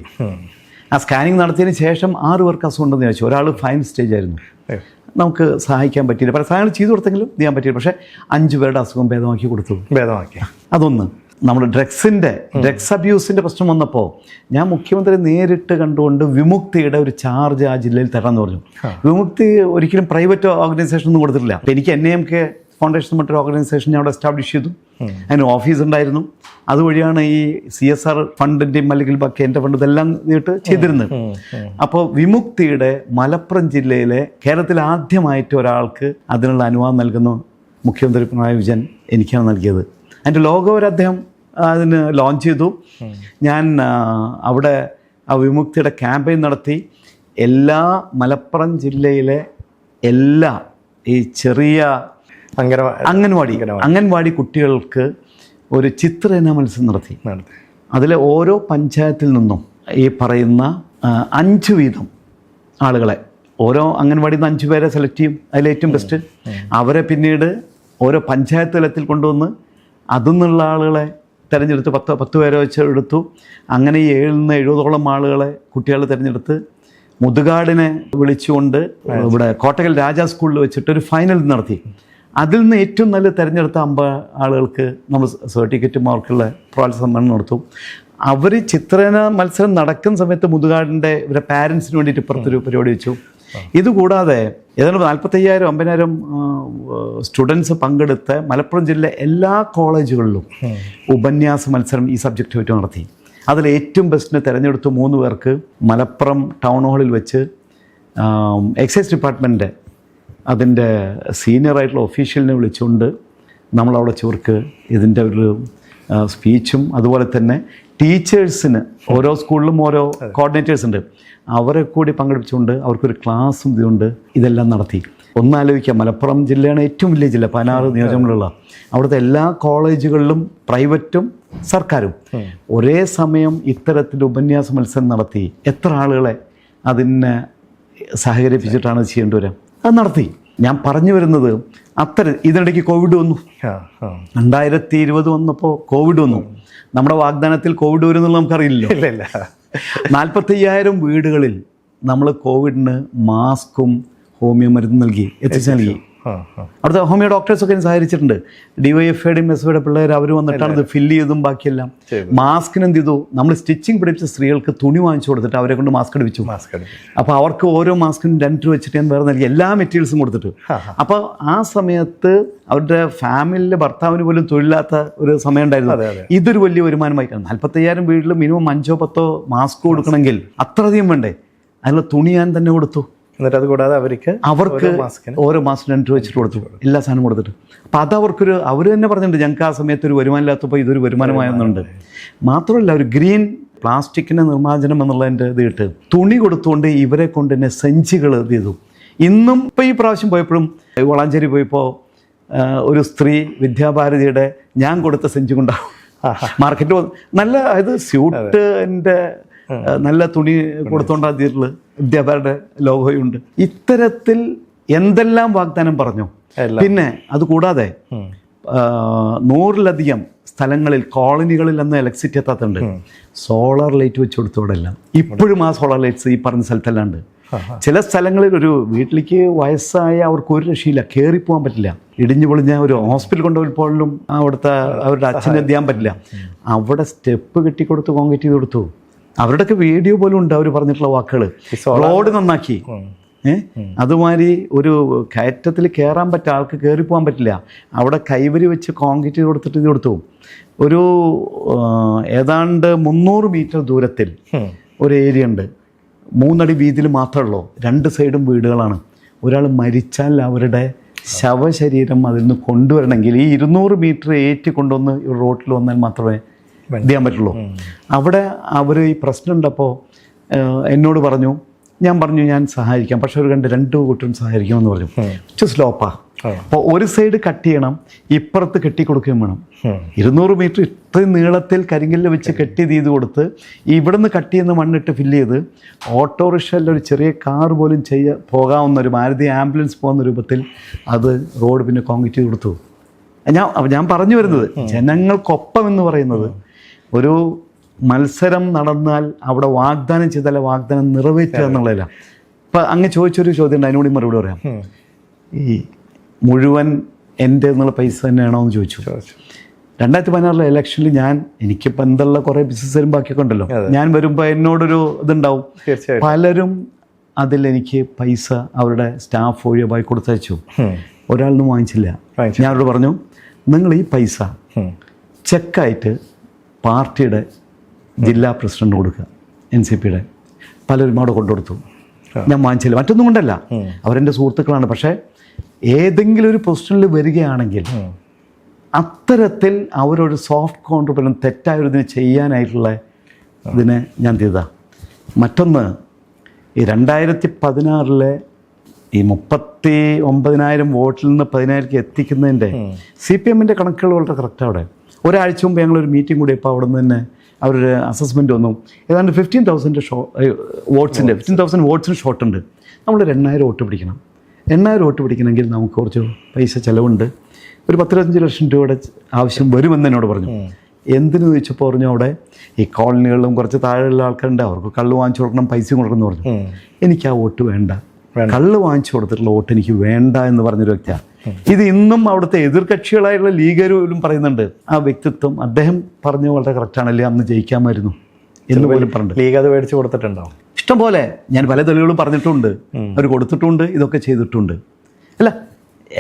ആ സ്കാനിങ് നടത്തിയതിന് ശേഷം 6 പേർക്ക് അസുഖം ഉണ്ടെന്ന് ചോദിച്ചു. ഒരാൾ ഫൈനൽ സ്റ്റേജ് ആയിരുന്നു, നമുക്ക് സഹായിക്കാൻ പറ്റിയില്ല. പല സഹായങ്ങൾ ചെയ്തു കൊടുത്തെങ്കിലും ചെയ്യാൻ പറ്റിയില്ല. പക്ഷേ 5 പേരുടെ അസുഖം ഭേദമാക്കി കൊടുത്തു. അതൊന്ന്. നമ്മൾ ഡ്രഗ്സ് അബ്യൂസിൻ്റെ പ്രശ്നം വന്നപ്പോൾ ഞാൻ മുഖ്യമന്ത്രി നേരിട്ട് കണ്ടുകൊണ്ട് വിമുക്തിയുടെ ഒരു ചാർജ് ആ ജില്ലയിൽ തരാമെന്ന് പറഞ്ഞു. വിമുക്തി ഒരിക്കലും പ്രൈവറ്റ് ഓർഗനൈസേഷൻ ഒന്നും കൊടുത്തിട്ടില്ല. എനിക്ക് NAMK ഫൗണ്ടേഷൻ മറ്റൊരു ഓർഗനൈസേഷൻ ഞാൻ അവിടെ എസ്റ്റാബ്ലിഷ് ചെയ്തു. അതിന് ഓഫീസ് ഉണ്ടായിരുന്നു. അതുവഴിയാണ് ഈ CSR ഫണ്ടിൻ്റെയും അല്ലെങ്കിൽ ബാക്കി എൻ്റെ ഫണ്ട് ഇതെല്ലാം ചെയ്തിരുന്നത്. അപ്പോൾ വിമുക്തിയുടെ മലപ്പുറം ജില്ലയിലെ കേരളത്തിൽ ആദ്യമായിട്ട് ഒരാൾക്ക് അതിനുള്ള അനുവാദം നൽകുന്ന മുഖ്യമന്ത്രി പിണറായി വിജയൻ എനിക്കാണ് നൽകിയത്. അതിൻ്റെ ലോഗോ വരെ അദ്ദേഹം അതിന് ലോഞ്ച് ചെയ്തു. ഞാൻ അവിടെ ആ വിമുക്തിയുടെ ക്യാമ്പയിൻ നടത്തി. എല്ലാ മലപ്പുറം ജില്ലയിലെ എല്ലാ ഈ ചെറിയ അംഗൻവാടി കുട്ടികൾക്ക് ഒരു ചിത്രരചനാ മത്സരം നടത്തി. അതിലെ ഓരോ പഞ്ചായത്തിൽ നിന്നും ഈ പറയുന്ന 5 വീതം ആളുകളെ, ഓരോ അംഗൻവാടിയിൽ നിന്ന് 5 പേരെ സെലക്ട് ചെയ്യും. അതിലേറ്റവും ബെസ്റ്റ് അവരെ പിന്നീട് ഓരോ പഞ്ചായത്ത് തലത്തിൽ കൊണ്ടുവന്ന് അതിൽ നിന്നുള്ള ആളുകളെ തിരഞ്ഞെടുത്ത് 10 പേരെ വെച്ച് എടുത്തു. അങ്ങനെ 70-70ഓളം ആളുകളെ കുട്ടികളെ തിരഞ്ഞെടുത്ത് മുതുകാടിനെ വിളിച്ചുകൊണ്ട് ഇവിടെ കോട്ടക്കൽ രാജാ സ്കൂളിൽ വെച്ചിട്ടൊരു ഫൈനൽ നടത്തി. അതിൽ നിന്ന് ഏറ്റവും നല്ല തിരഞ്ഞെടുത്ത 50 ആളുകൾക്ക് നമ്മൾ സർട്ടിഫിക്കറ്റ് മാർക്കുള്ള പ്രോത്സാഹനം നടത്തും. അവർ ചിത്രരചന മത്സരം നടക്കുന്ന സമയത്ത് മുതുകാടിൻ്റെ ഇവരെ പാരൻസിന് വേണ്ടിയിട്ട് ഇപ്പുറത്തൊരു പരിപാടി വെച്ചു. ഇതുകൂടാതെ ഏതാണ്ട് 45,000-50,000 സ്റ്റുഡൻസ് പങ്കെടുത്ത് മലപ്പുറം ജില്ലയിലെ എല്ലാ കോളേജുകളിലും ഉപന്യാസ മത്സരം ഈ സബ്ജക്റ്റ് വെച്ച് നടത്തി. അതിൽ ഏറ്റവും ബെസ്റ്റിനെ തിരഞ്ഞെടുത്ത് 3 പേർക്ക് മലപ്പുറം ടൗൺ ഹാളിൽ വെച്ച് എക്സൈസ് ഡിപ്പാർട്ട്മെൻറ്റ് അതിൻ്റെ സീനിയറായിട്ടുള്ള ഒഫീഷ്യലിനെ വിളിച്ചുകൊണ്ട് നമ്മളവിടെ ചോർക്ക് ഇതിൻ്റെ ഒരു സ്പീച്ചും അതുപോലെ തന്നെ ടീച്ചേഴ്സിന് ഓരോ സ്കൂളിലും ഓരോ കോർഡിനേറ്റേഴ്സ് ഉണ്ട്, അവരെ കൂടി പങ്കെടുപ്പിച്ചുകൊണ്ട് അവർക്കൊരു ക്ലാസ്സും ഇതുകൊണ്ട് ഇതെല്ലാം നടത്തി. ഒന്നാലോചിക്കാം, മലപ്പുറം ജില്ലയാണ് ഏറ്റവും വലിയ ജില്ല, 16 നിയോജകങ്ങളുള്ള. അവിടുത്തെ എല്ലാ കോളേജുകളിലും പ്രൈവറ്റും സർക്കാരും ഒരേ സമയം ഇത്തരത്തിൽ ഉപന്യാസ മത്സരം നടത്തി എത്ര ആളുകളെ അതിനെ സഹകരിപ്പിച്ചിട്ടാണ് ചെയ്യേണ്ടി വരിക. അത് നടത്തി. ഞാൻ പറഞ്ഞു വരുന്നത് ഇതിനിടയ്ക്ക് കോവിഡ് വന്നു. 2020 വന്നപ്പോൾ കോവിഡ് വന്നു. നമ്മുടെ വാഗ്ദാനത്തിൽ കോവിഡ് വരുന്നുള്ളത് നമുക്കറിയില്ലല്ലോ. 45,000 വീടുകളിൽ നമ്മൾ കോവിഡിന് മാസ്കും ഹോമിയോ മരുന്ന് എത്തിച്ചു നൽകി. അവിടുത്തെ ഹോമിയോ ഡോക്ടേഴ്സൊക്കെ സഹകരിച്ചിട്ടുണ്ട്. DYFIയുടെയും SYയുടെ പിള്ളേർ അവർ വന്നിട്ടാണ് ഇത് ഫില്ല് ചെയ്തും ബാക്കിയെല്ലാം. മാസ്കിന് എന്ത് ചെയ്തു, നമ്മൾ സ്റ്റിച്ചിങ് പഠിപ്പിച്ച സ്ത്രീകൾക്ക് തുണി വാങ്ങിച്ചു കൊടുത്തിട്ട് അവരെ കൊണ്ട് മാസ്ക് അടിപ്പിച്ചു. അപ്പോൾ അവർക്ക് ഓരോ മാസ്കിനും 2 രൂപ വെച്ചിട്ട് ഞാൻ വേറെ നൽകി, എല്ലാ മെറ്റീരിയൽസും കൊടുത്തിട്ട്. അപ്പോൾ ആ സമയത്ത് അവരുടെ ഫാമിലിയിലെ ഭർത്താവിന് പോലും തൊഴിലില്ലാത്ത ഒരു സമയം ഉണ്ടായിരുന്നു. ഇതൊരു വലിയ വരുമാനമായിട്ടാണ്. 45,000 വീട്ടിൽ മിനിമം 5-10 മാസ്ക് കൊടുക്കണമെങ്കിൽ അത്രയധികം വേണ്ടേ, അതിനുള്ള തുണി ഞാൻ തന്നെ കൊടുത്തു. എന്നിട്ട് അതുകൂടാതെ അവർക്ക് ഓരോ മാസം 2 രൂപ വെച്ചിട്ട് കൊടുത്തു, എല്ലാ സാധനവും കൊടുത്തിട്ട്. അപ്പം അത് അവർ തന്നെ പറഞ്ഞിട്ടുണ്ട്, ഞങ്ങൾക്ക് ആ സമയത്ത് ഒരു വരുമാനം ഇല്ലാത്തപ്പോൾ ഇതൊരു വരുമാനമായെന്നുണ്ട്. മാത്രമല്ല ഒരു ഗ്രീൻ പ്ലാസ്റ്റിക്കിൻ്റെ നിർമ്മാർജ്ജനം എന്നുള്ളതിൻ്റെ ഇത് ഇട്ട് തുണി കൊടുത്തുകൊണ്ട് ഇവരെ കൊണ്ട് തന്നെ സഞ്ചികൾ ഇത് ചെയ്തു. ഇന്നും ഇപ്പോൾ ഈ പ്രാവശ്യം പോയപ്പോഴും വളാഞ്ചേരി പോയപ്പോൾ ഒരു സ്ത്രീ വിദ്യാഭാരതിയുടെ ഞാൻ കൊടുത്ത സഞ്ചി കൊണ്ടാവും മാർക്കറ്റിൽ നല്ല ഇത് സ്യൂട്ടിൻ്റെ നല്ല തുണി കൊടുത്തോണ്ടാതിട്ടുള്ള വിദ്യാഭ്യാസ ലോഗോയുണ്ട്. ഇത്തരത്തിൽ എന്തെല്ലാം വാഗ്ദാനം പറഞ്ഞു. പിന്നെ അതുകൂടാതെ 100-ലധികം സ്ഥലങ്ങളിൽ കോളനികളിൽ അന്ന് ഇലക്ട്രിസിറ്റി എത്താത്തുണ്ട്. സോളാർ ലൈറ്റ് വെച്ച് കൊടുത്തോടെല്ലാം ഇപ്പോഴും ആ സോളാർ ലൈറ്റ്സ് ഈ പറഞ്ഞ സ്ഥലത്തെല്ലാം. ചില സ്ഥലങ്ങളിൽ ഒരു വീട്ടിലേക്ക് വയസ്സായ അവർക്ക് ഒരു രക്ഷയില്ല, കയറിപ്പോകാൻ പറ്റില്ല. ഇടിഞ്ഞു പൊളിഞ്ഞ ഒരു ഹോസ്പിറ്റൽ കൊണ്ടുപോലും അവിടുത്തെ അവരുടെ അച്ഛനെ എത്തിയാൻ പറ്റില്ല. അവിടെ സ്റ്റെപ്പ് കെട്ടിക്കൊടുത്ത് കോൺക്രീറ്റ് ചെയ്ത് കൊടുത്തു. അവരുടെയൊക്കെ വീഡിയോ പോലും ഉണ്ട് അവർ പറഞ്ഞിട്ടുള്ള വാക്കുകൾ. റോഡ് നന്നാക്കി. അതുമാതിരി ഒരു കയറ്റത്തിൽ കയറാൻ പറ്റുക, ആൾക്ക് കയറിപ്പോകാൻ പറ്റില്ല, അവിടെ കൈവരി വെച്ച് കോൺക്രീറ്റ് കൊടുത്തിട്ട് ഇത് കൊടുത്തു. ഒരു ഏതാണ്ട് 300 മീറ്റർ ദൂരത്തിൽ ഒരു ഏരിയ ഉണ്ട്, 3 അടി വീതിയിൽ മാത്രമേ ഉള്ളൂ. 2 സൈഡും വീടുകളാണ്. ഒരാൾ മരിച്ചാൽ അവരുടെ ശവശരീരം അതിൽ നിന്ന് കൊണ്ടുവരണമെങ്കിൽ ഈ 200 മീറ്റർ ഏറ്റി കൊണ്ടുവന്ന് റോട്ടിൽ വന്നാൽ മാത്രമേ ചെയ്യാൻ പറ്റുള്ളൂ. അവിടെ അവർ ഈ പ്രശ്നം ഉണ്ടപ്പോൾ എന്നോട് പറഞ്ഞു, ഞാൻ പറഞ്ഞു ഞാൻ സഹായിക്കാം, പക്ഷെ ഒരു 2 കൂട്ടരും സഹായിക്കാമെന്ന് പറഞ്ഞു. സ്ലോപ്പാ. അപ്പോൾ ഒരു സൈഡ് കട്ട് ചെയ്യണം, ഇപ്പുറത്ത് കെട്ടിക്കൊടുക്കുകയും വേണം. 200 മീറ്റർ ഇത്രയും നീളത്തിൽ കരിങ്കല്ല് വെച്ച് കെട്ടി ചെയ്ത് കൊടുത്ത് ഇവിടുന്ന് കട്ട് ചെയ്യുന്ന മണ്ണിട്ട് ഫില്ല് ചെയ്ത് ഓട്ടോറിക്ഷയിൽ ഒരു ചെറിയ കാർ പോലും പോകാവുന്ന ഒരു മാരുതി ആംബുലൻസ് പോകുന്ന രൂപത്തിൽ അത് റോഡ് പിന്നെ കോൺക്രീറ്റ് ചെയ്ത് കൊടുത്തു. ഞാൻ പറഞ്ഞു വരുന്നത് ജനങ്ങൾക്കൊപ്പം എന്ന് പറയുന്നത് ഒരു മത്സരം നടന്നാൽ അവിടെ വാഗ്ദാനം ചെയ്താൽ വാഗ്ദാനം നിറവേറ്റുക എന്നുള്ളതല്ല. ഇപ്പം അങ്ങ് ചോദിച്ചൊരു ചോദ്യം ഉണ്ട്, അതിനോട് മറുപടി പറയാം. ഈ മുഴുവൻ എൻ്റെ എന്നുള്ള പൈസ തന്നെയാണോ എന്ന് ചോദിച്ചു. 2016 ഇലക്ഷനിൽ എനിക്കിപ്പോൾ എന്തുള്ള കുറേ ബിസിനസ്സും ബാക്കിയൊക്കെ ഉണ്ടല്ലോ, ഞാൻ വരുമ്പോൾ എന്നോടൊരു ഇതുണ്ടാവും. പലരും അതിലെനിക്ക് പൈസ അവരുടെ സ്റ്റാഫ് വഴി പോയി കൊടുത്തയച്ചു. ഒരാളൊന്നും വാങ്ങിച്ചില്ല. ഞാൻ അവരോട് പറഞ്ഞു, നിങ്ങൾ ഈ പൈസ ചെക്കായിട്ട് പാർട്ടിയുടെ ജില്ലാ പ്രസിഡന്റ് കൊടുക്കുക, NCPയുടെ. പലരും അവിടെ കൊണ്ടുകൊടുത്തു. ഞാൻ വാങ്ങിച്ചില്ല, മറ്റൊന്നും കൊണ്ടല്ല, അവരെൻ്റെ സുഹൃത്തുക്കളാണ്. പക്ഷേ ഏതെങ്കിലും ഒരു പൊസിഷനിൽ വരികയാണെങ്കിൽ അത്തരത്തിൽ അവരൊരു സോഫ്റ്റ് കോൺട്രിബ്യൂഷൻ തെറ്റായൊരിതിന് ചെയ്യാനായിട്ടുള്ള ഇതിനെ ഞാൻ ചെയ്തതാണ്. മറ്റൊന്ന്, ഈ 2016 ഈ 39,000 വോട്ടിൽ നിന്ന് 10,000 എത്തിക്കുന്നതിൻ്റെ CPMൻ്റെ കണക്കുകൾ വളരെ കറക്റ്റാണ്. അവിടെ ഒരാഴ്ച മുമ്പ് ഞങ്ങളൊരു മീറ്റിംഗ് കൂടി ഇപ്പോൾ അവിടെ നിന്ന് തന്നെ അവരൊരു അസസ്മെൻറ്റ് വന്നു. ഏതാണ്ട് 15,000 വോട്ട്സിന് ഷോർട്ടുണ്ട്. നമ്മളൊരു 8,000 വോട്ട് പിടിക്കണം. 8,000 വോട്ട് പിടിക്കണമെങ്കിൽ നമുക്ക് കുറച്ച് പൈസ ചിലവുണ്ട്. ഒരു 10-15 ലക്ഷം രൂപയുടെ ആവശ്യം വരുമെന്ന് എന്നോട് പറഞ്ഞു. എന്തിനു ചോദിച്ചപ്പോൾ പറഞ്ഞു അവിടെ ഈ കോളനികളിലും കുറച്ച് താഴെയുള്ള ആൾക്കാരുണ്ട്, അവർക്ക് കള്ള് വാങ്ങിച്ചു കൊടുക്കണം, പൈസ കൊടുക്കണം എന്ന് പറഞ്ഞു. എനിക്ക് ആ വോട്ട് വേണ്ട, കള്ള് വാങ്ങിച്ചു കൊടുത്തിട്ടുള്ള വോട്ട് എനിക്ക് വേണ്ട എന്ന് പറഞ്ഞൊരു വ്യക്തിയാണ്. ഇത് ഇന്നും അവിടുത്തെ എതിർകക്ഷികളായിട്ടുള്ള ലീഗരും പറയുന്നുണ്ട്. ആ വ്യക്തിത്വം അദ്ദേഹം പറഞ്ഞു വളരെ കറക്റ്റാണല്ലേ, അന്ന് ജയിക്കാമായിരുന്നു എന്ന് പോലും പറഞ്ഞിട്ട്. ലീഗ് അത് മേടിച്ചു കൊടുത്തിട്ടുണ്ടോ? ഇഷ്ടം പോലെ ഞാൻ പല തെളിവുകളും പറഞ്ഞിട്ടുണ്ട്, അവർ കൊടുത്തിട്ടുണ്ട്, ഇതൊക്കെ ചെയ്തിട്ടുണ്ട്. അല്ല,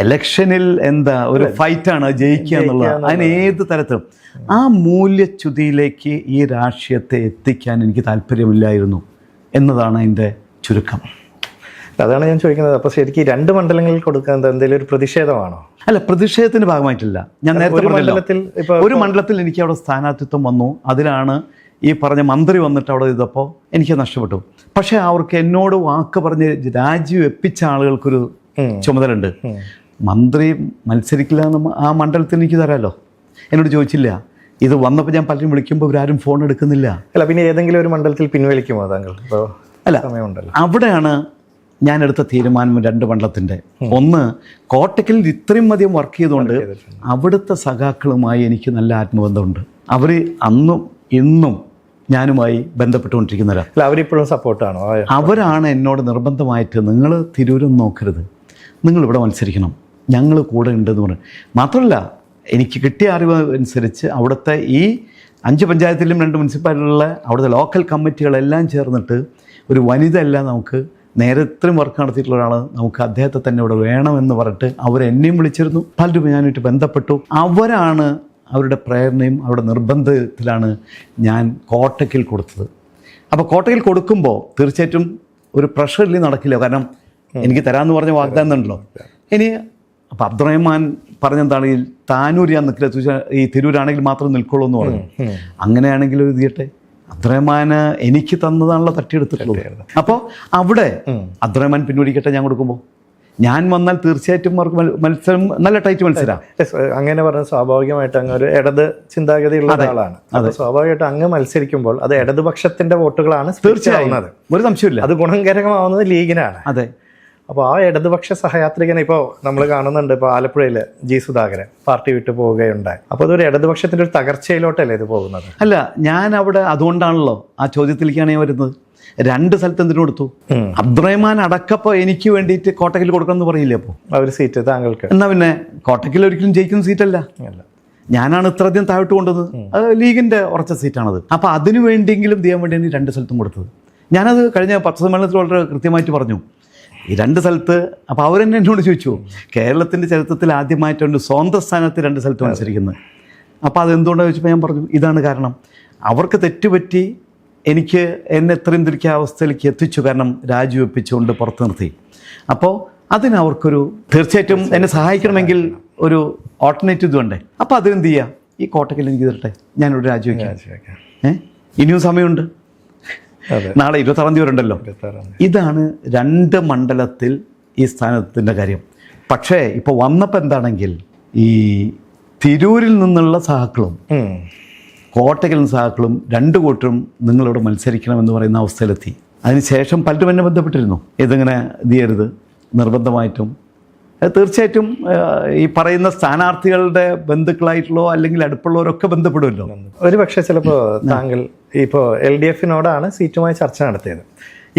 ഇലക്ഷനിൽ എന്താ ഒരു ഫൈറ്റാണ് ജയിക്കുക എന്നുള്ളത്. അതിന് ഏത് തരത്തിലും ആ മൂല്യച്യുതിയിലേക്ക് ഈ രാഷ്ട്രീയത്തെ എത്തിക്കാൻ എനിക്ക് താല്പര്യമില്ലായിരുന്നു എന്നതാണ് അതിൻ്റെ ചുരുക്കം. അതാണ് ഞാൻ ചോദിക്കുന്നത്. അപ്പോൾ ശരിക്കും 2 മണ്ഡലങ്ങളിൽ കൊടുക്കുന്നത് എന്തെങ്കിലും ഒരു പ്രതിഷേധമാണോ? അല്ല, പ്രതിഷേധത്തിന്റെ ഭാഗമായിട്ടില്ല. ഞാൻ നേരത്തെ ഒരു മണ്ഡലത്തിൽ എനിക്ക് അവിടെ സ്ഥാനാർത്ഥിത്വം വന്നു. അതിലാണ് ഈ പറഞ്ഞ മന്ത്രി വന്നിട്ട് അവിടെ ചെയ്തപ്പോൾ എനിക്ക് നഷ്ടപ്പെട്ടു. പക്ഷേ അവർക്ക് എന്നോട് വാക്ക് പറഞ്ഞ് രാജിവെപ്പിച്ച ആളുകൾക്കൊരു ചുമതലയുണ്ട്. മന്ത്രി മത്സരിക്കില്ല എന്ന് ആ മണ്ഡലത്തിൽ എനിക്ക് തരാമല്ലോ. എന്നോട് ചോദിച്ചില്ല. ഇത് വന്നപ്പോൾ ഞാൻ പലരും വിളിക്കുമ്പോൾ ഇവരാരും ഫോൺ എടുക്കുന്നില്ല. അല്ല, പിന്നെ ഏതെങ്കിലും ഒരു മണ്ഡലത്തിൽ പിൻവലിക്കുമോ താങ്കൾ? അല്ല, സമയമുണ്ടല്ലോ. അവിടെയാണ് ഞാൻ എടുത്ത തീരുമാനം 2 മണ്ഡലത്തിൻ്റെ. ഒന്ന്, കോട്ടക്കലിൽ ഇത്രയും അധികം വർക്ക് ചെയ്തുകൊണ്ട് അവിടുത്തെ സഖാക്കളുമായി എനിക്ക് നല്ല ആത്മബന്ധമുണ്ട്. അവർ അന്നും ഇന്നും ഞാനുമായി ബന്ധപ്പെട്ടുകൊണ്ടിരിക്കുന്നവരാണ്. അല്ല, അവരിപ്പോഴും സപ്പോർട്ടാണോ? അവരാണ് എന്നോട് നിർബന്ധമായിട്ട് നിങ്ങൾ തിരൂരൊന്നും നോക്കരുത്, നിങ്ങളിവിടെ മത്സരിക്കണം, ഞങ്ങൾ കൂടെ ഉണ്ടെന്ന് പറഞ്ഞു. മാത്രമല്ല, എനിക്ക് കിട്ടിയ അറിവ് അനുസരിച്ച് അവിടുത്തെ ഈ 5 പഞ്ചായത്തിലും 2 മുനിസിപ്പാലിറ്റികളിലെ അവിടുത്തെ ലോക്കൽ കമ്മിറ്റികളെല്ലാം ചേർന്നിട്ട് ഒരു വനിത എല്ലാം നമുക്ക് നേരത്തെ വർക്ക് നടത്തിയിട്ടുള്ള ഒരാൾ നമുക്ക് അദ്ദേഹത്തെ തന്നെ ഇവിടെ വേണമെന്ന് പറഞ്ഞിട്ട് അവരെന്നെയും വിളിച്ചിരുന്നു. പലരും ഞാനായിട്ട് ബന്ധപ്പെട്ടു. അവരാണ് അവരുടെ പ്രേരണയും അവരുടെ നിർബന്ധത്തിലാണ് ഞാൻ കോട്ടയ്ക്കൽ കൊടുത്തത്. അപ്പോൾ കോട്ടയ്ക്കൽ കൊടുക്കുമ്പോൾ തീർച്ചയായിട്ടും ഒരു പ്രഷറിൽ നടക്കില്ല. കാരണം എനിക്ക് തരാമെന്ന് പറഞ്ഞ വാഗ്ദാനം ഉണ്ടല്ലോ. ഇനി അപ്പം അബ്ദുറഹ്മാൻ പറഞ്ഞെന്താണ്, ഈ താനൂർ ഞാൻ നിൽക്കില്ല, ഈ തിരൂരാണെങ്കിൽ മാത്രം നിൽക്കുള്ളൂ എന്ന് പറഞ്ഞു. അങ്ങനെയാണെങ്കിൽ ഇത് ചെയ്യട്ടെ, അബ്ദുറഹ്മാന് എനിക്ക് തന്നതാണല്ലോ തട്ടിയെടുത്തിട്ടുള്ളത്. അപ്പോൾ അവിടെ അബ്ദുറഹ്മാൻ പിൻവലിക്കട്ടെ ഞാൻ കൊടുക്കുമ്പോൾ. ഞാൻ വന്നാൽ തീർച്ചയായിട്ടും അവർക്ക് മത്സരം നല്ല ടൈറ്റ് മത്സരം. അങ്ങനെ പറഞ്ഞ സ്വാഭാവികമായിട്ട് അങ്ങ് ഒരു ഇടത് ചിന്താഗതിയുള്ള ഒരാളാണ്. അത് സ്വാഭാവികമായിട്ട് അങ്ങ് മത്സരിക്കുമ്പോൾ അത് ഇടതുപക്ഷത്തിന്റെ വോട്ടുകളാണ് തീർച്ചയായും, ഒരു സംശയമില്ല. അത് ഗുണകരമാവുന്നത് ലീഗിനാണ്. അതെ. അപ്പോൾ ആ ഇടതുപക്ഷ സഹയാത്രികനെ ഇപ്പോൾ നമ്മൾ കാണുന്നുണ്ട്. ഇപ്പോൾ ആലപ്പുഴയിൽ ജി സുധാകരൻ പാർട്ടി വിട്ടു പോവുകയുണ്ടായി. അപ്പോൾ അതൊരു ഇടതുപക്ഷത്തിന്റെ ഒരു തകർച്ചയിലോട്ടല്ലേ ഇത് പോകുന്നത്? അല്ല, ഞാൻ അവിടെ അതുകൊണ്ടാണല്ലോ ആ ചോദ്യത്തിലേക്കാണ് ഞാൻ വരുന്നത്. 2 സ്ഥലത്ത് എന്തിനു കൊടുത്തു? അബ്ദുറഹ്മാൻ അടക്കപ്പോൾ എനിക്ക് വേണ്ടിയിട്ട് കോട്ടയ്ക്കൽ കൊടുക്കണം എന്ന് പറയില്ലേ? അപ്പോൾ ആ ഒരു സീറ്റ് താങ്കൾക്ക് എന്നാ പിന്നെ കോട്ടയ്ക്കൽ ഒരിക്കലും ജയിക്കുന്ന സീറ്റല്ല. ഞാനാണ് ഇത്രയധികം താഴോട്ട് കൊണ്ടുവന്നത്. അത് ലീഗിന്റെ ഉറച്ച സീറ്റാണത്. അപ്പോൾ അതിനു വേണ്ടിയെങ്കിലും ചെയ്യാൻ വേണ്ടിയാണ് 2 സ്ഥലത്തും കൊടുത്തത്. ഞാനത് കഴിഞ്ഞ 10 സമ്മേളനത്തിൽ വളരെ കൃത്യമായിട്ട് പറഞ്ഞു. ഈ 2 സ്ഥലത്ത് അപ്പോൾ അവരെന്നെ എന്നോട് ചോദിച്ചു, കേരളത്തിൻ്റെ ചരിത്രത്തിൽ ആദ്യമായിട്ടുണ്ട് സ്വന്തം സ്ഥാനത്ത് 2 സ്ഥലത്ത് മത്സരിക്കുന്നത്. അപ്പോൾ അതെന്തുകൊണ്ടാണ് ചോദിച്ചപ്പോൾ ഞാൻ പറഞ്ഞു, ഇതാണ് കാരണം. അവർക്ക് തെറ്റുപറ്റി എനിക്ക് എന്നെ ഇത്രയും തിരിക്കുക അവസ്ഥയിലേക്ക് എത്തിച്ചു. കാരണം രാജിവെപ്പിച്ചുകൊണ്ട് പുറത്ത് നിർത്തി. അപ്പോൾ അതിനവർക്കൊരു തീർച്ചയായിട്ടും എന്നെ സഹായിക്കണമെങ്കിൽ ഒരു ഓൾട്ടർനേറ്റീവ് വേണ്ടേ. അപ്പോൾ അതിനെന്ത് ചെയ്യുക, ഈ കോട്ടയ്ക്കൽ എനിക്ക് തരട്ടെ, ഞാനിവിടെ രാജിവെക്കാം. ഇനിയും സമയമുണ്ട്. നാളെ 26-ാം തീയതി ഉണ്ടല്ലോ. ഇതാണ് 2 മണ്ഡലത്തിൽ ഈ സ്ഥാനത്തിൻ്റെ കാര്യം. പക്ഷേ ഇപ്പോൾ വന്നപ്പോൾ എന്താണെങ്കിൽ ഈ തിരൂരിൽ നിന്നുള്ള സഹാക്കളും കോട്ടയ്ക്കൽ നിന്ന് സഹാക്കളും 2 കൂട്ടരും നിങ്ങളിവിടെ മത്സരിക്കണമെന്ന് പറയുന്ന അവസ്ഥയിലെത്തി. അതിനുശേഷം പലരും എന്നെ ബന്ധപ്പെട്ടിരുന്നു, ഇതിങ്ങനെ ഇത് ചെയ്യരുത് നിർബന്ധമായിട്ടും. തീർച്ചയായിട്ടും ഈ പറയുന്ന സ്ഥാനാർത്ഥികളുടെ ബന്ധുക്കളായിട്ടുള്ളോ അല്ലെങ്കിൽ അടുപ്പുള്ളവരൊക്കെ ബന്ധപ്പെടുമല്ലോ. ഒരു പക്ഷേ ചിലപ്പോൾ താങ്കൾ ഇപ്പോൾ LDF-നോടാണ് സീറ്റുമായി ചർച്ച നടത്തിയത്.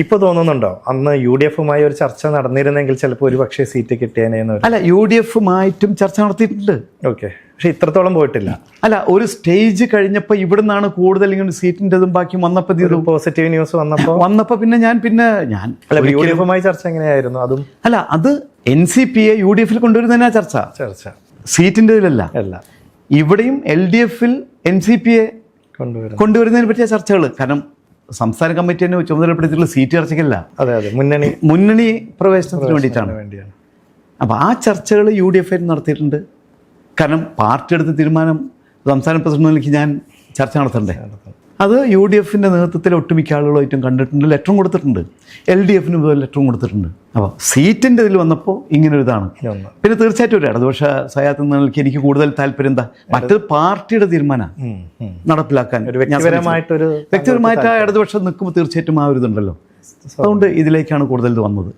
ഇപ്പോൾ തോന്നുന്നുണ്ടോ അന്ന് UDF-മായി ഒരു ചർച്ച നടന്നിരുന്നെങ്കിൽ ചിലപ്പോൾ ഒരു പക്ഷേ സീറ്റ് കിട്ടിയേനെന്ന്? അല്ല, UDF-മായിട്ടും ചർച്ച നടത്തിയിട്ടുണ്ട്. ഓക്കെ, പക്ഷെ ഇത്രത്തോളം പോയിട്ടില്ല. അല്ല, ഒരു സ്റ്റേജ് കഴിഞ്ഞപ്പോൾ ഇവിടെ നിന്നാണ് കൂടുതൽ ഇങ്ങനെ സീറ്റിൻ്റെതും ബാക്കി വന്നപ്പോൾ പോസിറ്റീവ് ന്യൂസ് വന്നപ്പോൾ പിന്നെ ഞാൻ UDF-മായി ചർച്ച എങ്ങനെയായിരുന്നു? അതും അല്ല, അത് NCP-യെ UDF-ൽ കൊണ്ടുവരുന്നതിനാ ചർച്ച, സീറ്റിൻ്റെ ഇതിലല്ല. ഇവിടെയും LDF-ൽ NCP-യെ കൊണ്ടുവരുന്നതിനെ പറ്റിയ ചർച്ചകൾ. കാരണം സംസ്ഥാന കമ്മിറ്റി തന്നെ ചുമതലപ്പെടുത്തിയിട്ടുള്ള സീറ്റ് ചർച്ചയ്ക്കല്ല, മുന്നണി പ്രവേശനത്തിന് വേണ്ടിയിട്ടാണ്. അപ്പോൾ ആ ചർച്ചകൾ UDF നടത്തിയിട്ടുണ്ട്. കാരണം പാർട്ടി എടുത്ത തീരുമാനം സംസ്ഥാന പ്രസിഡന്റിലേക്ക് ഞാൻ ചർച്ച നടത്തണ്ടേ. അത് UDF-ന്റെ നേതൃത്വത്തിൽ ഒട്ടുമിക്ക ആളുകളുമായിട്ടും കണ്ടിട്ടുണ്ട്, ലെറ്ററും കൊടുത്തിട്ടുണ്ട്. LDF-നും ഇതുപോലെ ലെറ്ററും കൊടുത്തിട്ടുണ്ട്. അപ്പോൾ സീറ്റിൻ്റെ ഇതിൽ വന്നപ്പോൾ ഇങ്ങനൊരു ഇതാണ്. പിന്നെ തീർച്ചയായിട്ടും ഒരു ഇടതുപക്ഷ സഹായത്തിൽ എനിക്ക് കൂടുതൽ താല്പര്യം എന്താ, മറ്റൊരു പാർട്ടിയുടെ തീരുമാനം നടപ്പിലാക്കാൻ വ്യക്തിപരമായിട്ട് ആ ഇടതുപക്ഷം നിൽക്കുമ്പോൾ തീർച്ചയായിട്ടും ആ ഒരു ഇതുണ്ടല്ലോ. അതുകൊണ്ട് ഇതിലേക്കാണ് കൂടുതൽ ഇത് വന്നത്.